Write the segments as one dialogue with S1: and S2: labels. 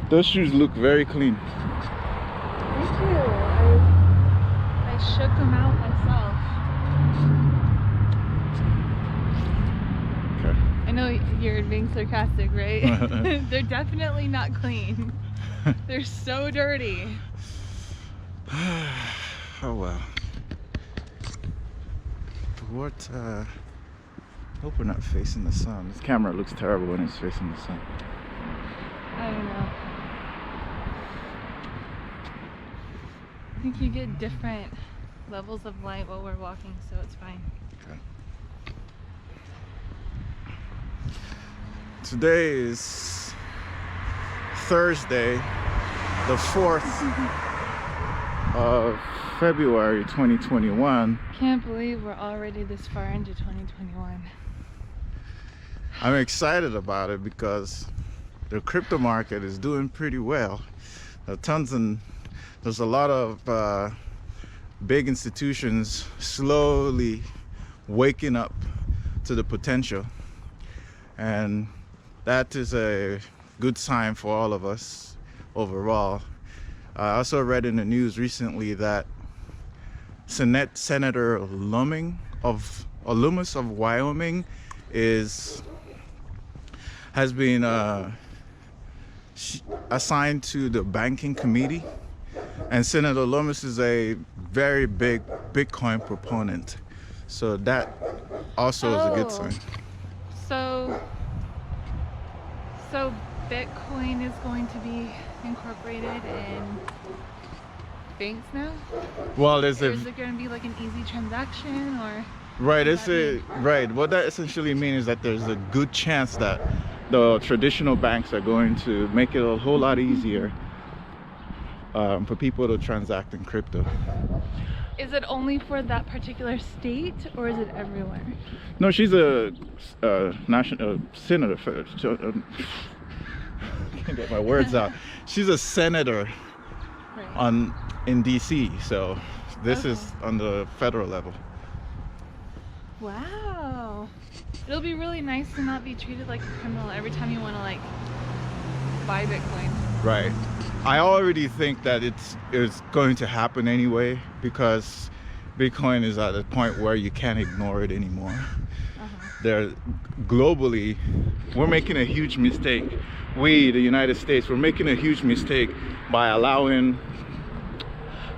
S1: Those shoes look very clean.
S2: Thank you. I shook them out myself.
S1: Okay.
S2: I know you're being sarcastic, right? They're definitely not clean. They're so dirty.
S1: Oh well. What hope we're not facing the sun. This camera looks terrible when it's facing the sun.
S2: I don't know. I think you get different levels of light while we're walking, so it's fine.
S1: Okay. Today is Thursday, the 4th of February 2021.
S2: Can't believe we're already this far into 2021.
S1: I'm excited about it because the crypto market is doing pretty well. There's a lot of big institutions slowly waking up to the potential, and that is a good sign for all of us overall. I also read in the news recently that Senator Loomis of Wyoming has been assigned to the banking committee, and Senator Loomis is a very big Bitcoin proponent, so that also is a good sign.
S2: So Bitcoin is going to be incorporated in banks now?
S1: Well,
S2: is it going to be like an easy transaction, or?
S1: Right, right. What that essentially means is that there's a good chance that the traditional banks are going to make it a whole lot easier for people to transact in crypto.
S2: Is it only for that particular state, or is it everywhere?
S1: No, she's a national senator. I can't get my words out. She's a senator in DC, so this is on the federal level.
S2: Wow. It'll be really nice to not be treated like a criminal every time you want to like buy Bitcoin. Right.
S1: I already think that it's going to happen anyway, because Bitcoin is at a point where you can't ignore it anymore. Globally, we're making a huge mistake. We, the United States, we're making a huge mistake by allowing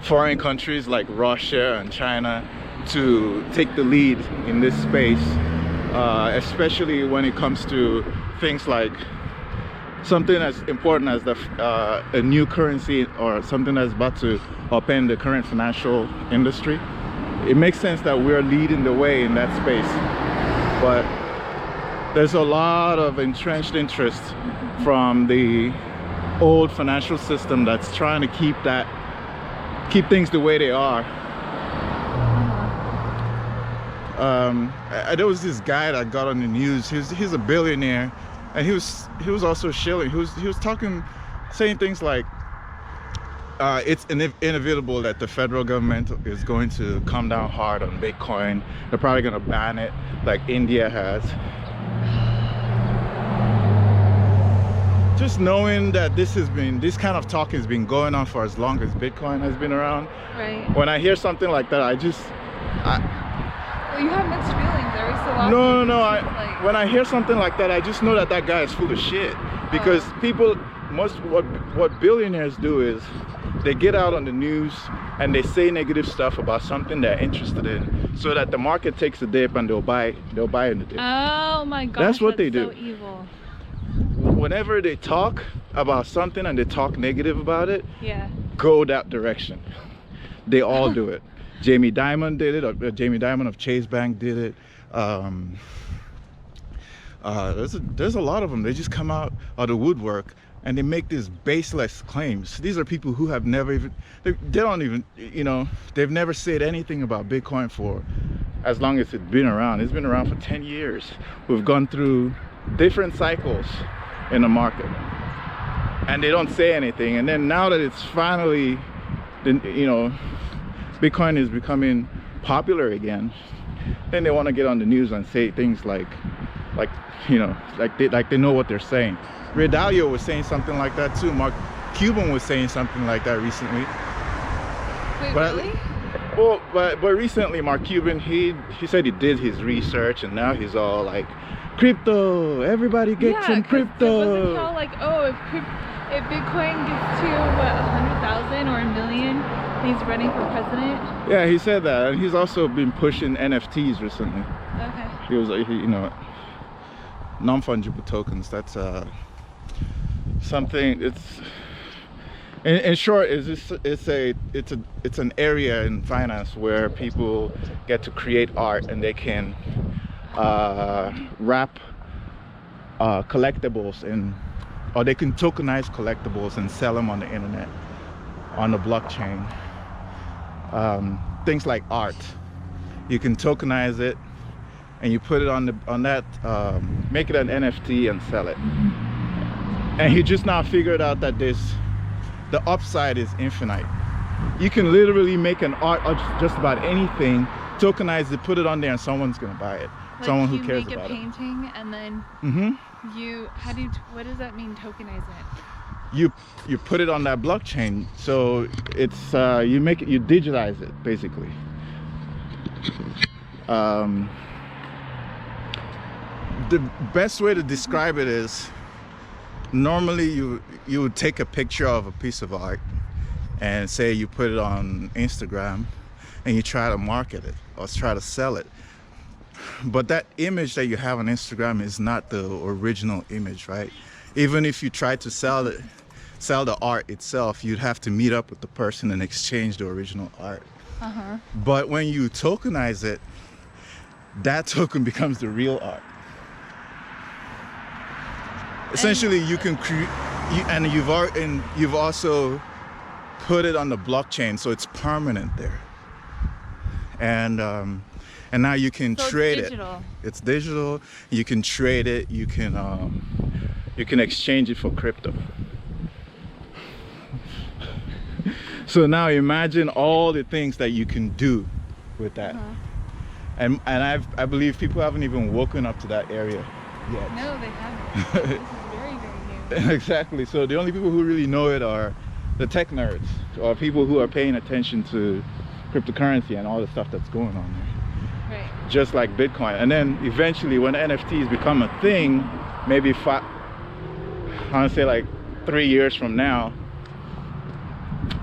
S1: foreign countries like Russia and China to take the lead in this space, especially when it comes to things like something as important as a new currency, or something that's about to upend the current financial industry. It makes sense that we're leading the way in that space, but there's a lot of entrenched interest from the old financial system that's trying to keep things the way they are. There was this guy that got on the news. He's a billionaire, and he was also shilling. He was saying things like it's inevitable that the federal government is going to come down hard on Bitcoin. They're probably going to ban it like India has. Just knowing that this kind of talk has been going on for as long as Bitcoin has been around. Right. When I hear something like that, well,
S2: you have mixed feelings every so often.
S1: No. When I hear something like that, I just know that guy is full of shit. Because what billionaires do is they get out on the news and they say negative stuff about something they're interested in, so that the market takes a dip and they'll buy in the dip.
S2: Oh my gosh,
S1: that's what they do.
S2: So evil.
S1: Whenever they talk about something and they talk negative about it, go that direction. They all do it. Jamie Dimon did it. Jamie Dimon of Chase Bank did it. There's a lot of them. They just come out of the woodwork and they make these baseless claims. These are people who have never even, they don't even, they've never said anything about Bitcoin for as long as it's been around. It's been around for 10 years. We've gone through different cycles in the market, and they don't say anything. And then now that it's finally, Bitcoin is becoming popular again, then they want to get on the news and say things like, like, you know, like they know what they're saying. Ray Dalio was saying something like that too. Mark Cuban was saying something like that recently.
S2: Wait,
S1: But
S2: really?
S1: well, but recently Mark Cuban, he said he did his research, and now he's all like, crypto, everybody get some crypto.
S2: Wasn't how like, oh, if Bitcoin gets to what, 100,000 or a million, he's running for president?
S1: Yeah, he said that, and he's also been pushing NFTs recently.
S2: Okay.
S1: He was like, you know, non-fungible tokens. That's something. It's in short, it's an area in finance where people get to create art, and they can wrap collectibles in, or they can tokenize collectibles and sell them on the internet, on the blockchain. Things like art, you can tokenize it and you put it on that, make it an NFT and sell it. And he just now figured out that the upside is infinite. You can literally make an art of just about anything, tokenize it, put it on there, and someone's gonna buy it.
S2: Like
S1: someone who cares about it.
S2: You make a painting and then what does that mean, tokenize it?
S1: You put it on that blockchain, so it's you digitize it basically. The best way to describe it is, normally you would take a picture of a piece of art and say you put it on Instagram and you try to market it or try to sell it. But that image that you have on Instagram is not the original image, right? Even if you try to sell the art itself, you'd have to meet up with the person and exchange the original art. But when you tokenize it, that token becomes the real art. Essentially, you can create, and you've also put it on the blockchain, so it's permanent there. And now you can trade it. It's digital. You can trade it. You can exchange it for crypto. So now imagine all the things that you can do with that. And I believe people haven't even woken up to that area yet.
S2: No, they haven't. This is very, very new.
S1: Exactly. So the only people who really know it are the tech nerds, or people who are paying attention to cryptocurrency and all the stuff that's going on there.
S2: Right.
S1: Just like Bitcoin. And then eventually, when NFTs become a thing, maybe I want to say like 3 years from now,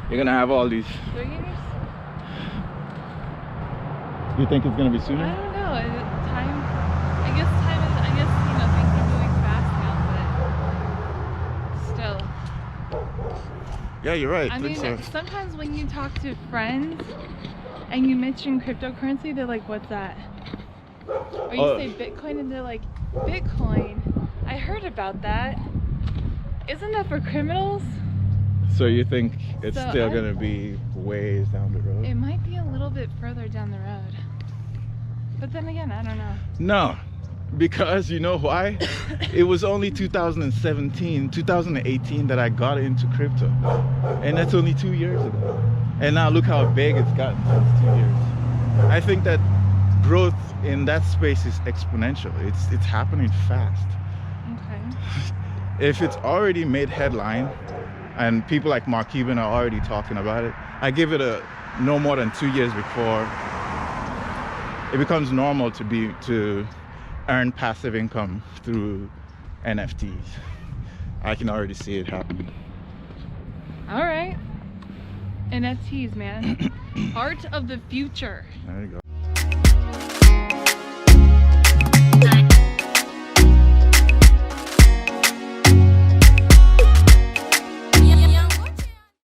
S1: you're gonna have all these.
S2: 3 years?
S1: You think it's gonna be sooner?
S2: I don't know. I guess you know, things are moving fast now, but still.
S1: Yeah, you're right.
S2: I mean, sometimes when you talk to friends and you mention cryptocurrency, they're like, "What's that?" Or you say Bitcoin, and they're like, "Bitcoin? I heard about that. Isn't that for criminals?"
S1: So you think it's still gonna be ways down the road?
S2: It might be a little bit further down the road. But then again, I don't know.
S1: No, because you know why? It was only 2018 that I got into crypto. And that's only 2 years ago. And now look how big it's gotten since 2 years. I think that growth in that space is exponential. It's happening fast.
S2: Okay.
S1: If it's already made headline, and people like Mark Cuban are already talking about it, I give it no more than 2 years before it becomes normal to earn passive income through NFTs. I can already see it happening.
S2: All right. NFTs, man. Art of the future.
S1: There you go.